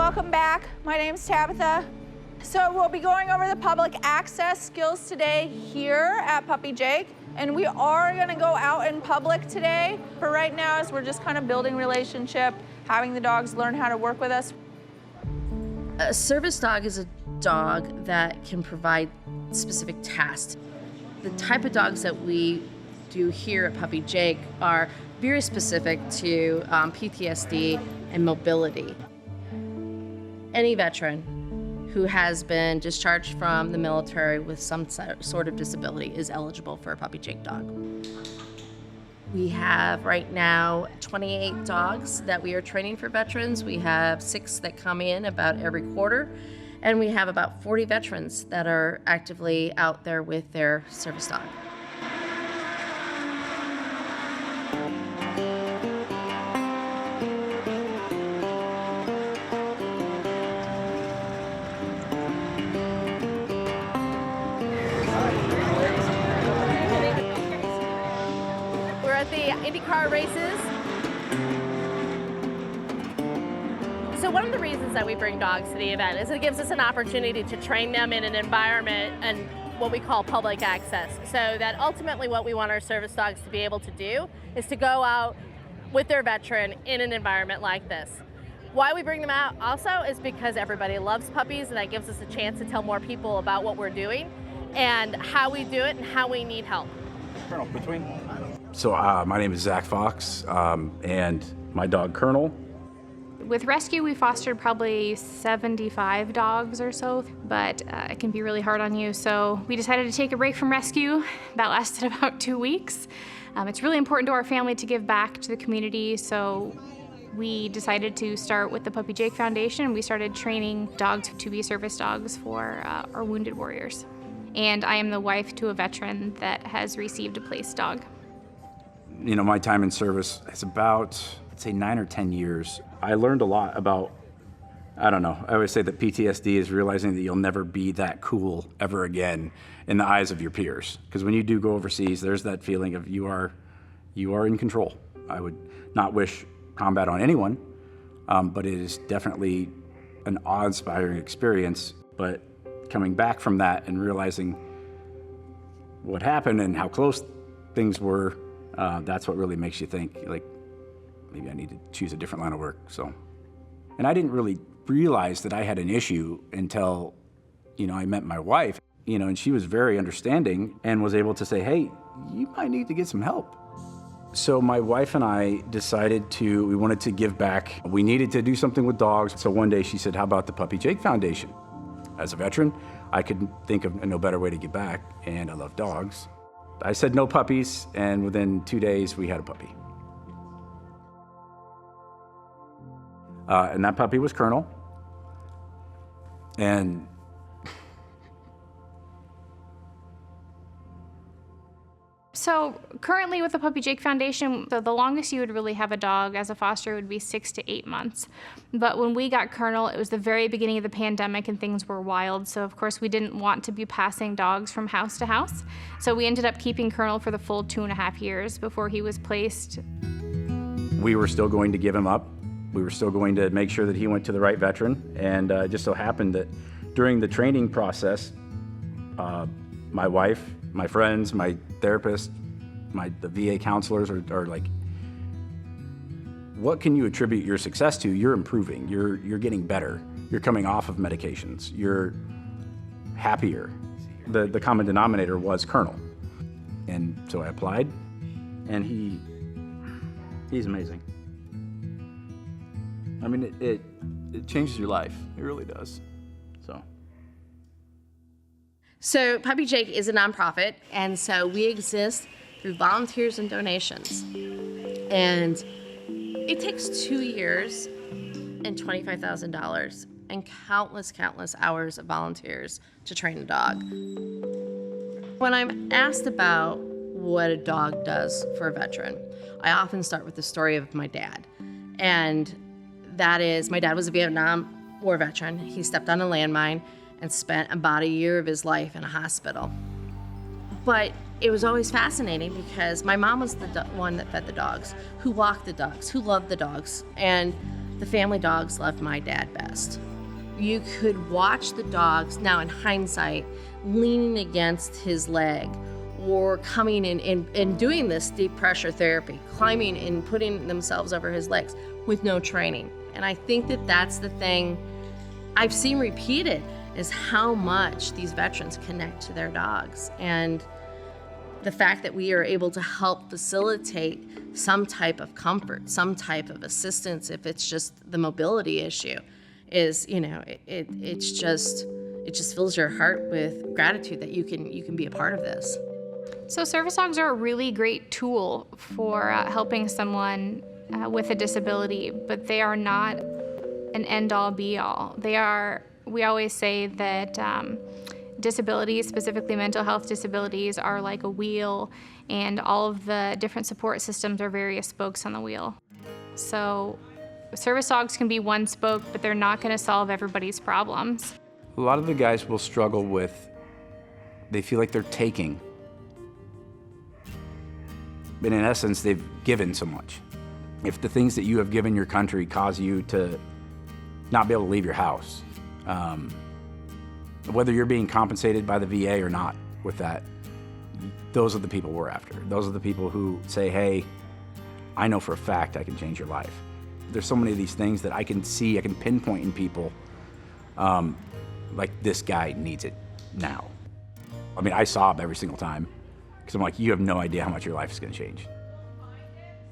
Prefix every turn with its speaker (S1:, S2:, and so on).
S1: welcome back. My name's Tabitha. So we'll be going over the public access skills today here at Puppy Jake. And we are gonna go out in public today. For right now, as we're just kind of building relationship, having the dogs learn how to work with us.
S2: A service dog is a dog that can provide specific tasks. The type of dogs that we do here at Puppy Jake are very specific to PTSD and mobility. Any veteran who has been discharged from the military with some sort of disability is eligible for a Puppy Jake dog. We have right now 28 dogs that we are training for veterans. We have 6 that come in about every quarter, and we have about 40 veterans that are actively out there with their service dog.
S3: The IndyCar races. So one of the reasons that we bring dogs to the event is it gives us an opportunity to train them in an environment and what we call public access. So that ultimately what we want our service dogs to be able to do is to go out with their veteran in an environment like this. Why we bring them out also is because everybody loves puppies, and that gives us a chance to tell more people about what we're doing and how we do it and how we need help.
S4: Colonel, between. So my name is Zach Fox, and my dog Colonel.
S5: With rescue, we fostered probably 75 dogs or so, but it can be really hard on you. So we decided to take a break from rescue. That lasted about 2 weeks. It's really important to our family to give back to the community, so we decided to start with the Puppy Jake Foundation. We started training dogs to be service dogs for our wounded warriors. And I am the wife to a veteran that has received a place dog.
S4: You know, my time in service is about, I'd say 9 or 10 years. I learned a lot about, I don't know, I always say that PTSD is realizing that you'll never be that cool ever again in the eyes of your peers. Because when you do go overseas, there's that feeling of you are in control. I would not wish combat on anyone, but it is definitely an awe-inspiring experience. But coming back from that and realizing what happened and how close things were, that's what really makes you think, like, maybe I need to choose a different line of work. So, and I didn't really realize that I had an issue until, you know, I met my wife, you know, and she was very understanding and was able to say, hey, you might need to get some help. So my wife and I decided we wanted to give back. We needed to do something with dogs. So one day she said, how about the Puppy Jake Foundation? As a veteran, I could think of no better way to give back, and I love dogs. I said no puppies, and within 2 days, we had a puppy. And that puppy was Colonel. And
S5: So currently with the Puppy Jake Foundation, the longest you would really have a dog as a foster would be 6 to 8 months. But when we got Colonel, it was the very beginning of the pandemic and things were wild. So of course we didn't want to be passing dogs from house to house. So we ended up keeping Colonel for the full 2.5 years before he was placed.
S4: We were still going to give him up. We were still going to make sure that he went to the right veteran. And it just so happened that during the training process, my wife, my friends, my therapist, the VA counselors are like, what can you attribute your success to? You're improving, you're getting better, you're coming off of medications, you're happier. The common denominator was Colonel. And so I applied, and he's amazing. I mean, it changes your life, it really does, so.
S2: So Puppy Jake is a nonprofit, and so we exist through volunteers and donations. And it takes 2 years and $25,000 and countless hours of volunteers to train a dog. When I'm asked about what a dog does for a veteran, I often start with the story of my dad. And that is, my dad was a Vietnam War veteran. He stepped on a landmine and spent about a year of his life in a hospital. But it was always fascinating because my mom was the one that fed the dogs, who walked the dogs, who loved the dogs. And the family dogs loved my dad best. You could watch the dogs, now in hindsight, leaning against his leg or coming in and doing this deep pressure therapy, climbing and putting themselves over his legs with no training. And I think that that's the thing I've seen repeated, is how much these veterans connect to their dogs. And the fact that we are able to help facilitate some type of comfort, some type of assistance, if it's just the mobility issue, is, you know, it just fills your heart with gratitude that you can be a part of this.
S5: So service dogs are a really great tool for helping someone with a disability, but they are not an end-all be-all. We always say that disabilities, specifically mental health disabilities, are like a wheel, and all of the different support systems are various spokes on the wheel. So service dogs can be one spoke, but they're not going to solve everybody's problems.
S4: A lot of the guys will struggle with, they feel like they're taking. But in essence, they've given so much. If the things that you have given your country cause you to not be able to leave your house, whether you're being compensated by the VA or not with that, those are the people we're after. Those are the people who say, hey, I know for a fact I can change your life. There's so many of these things that I can see, I can pinpoint in people, like this guy needs it now. I mean, I sob every single time because I'm like, you have no idea how much your life is going to change.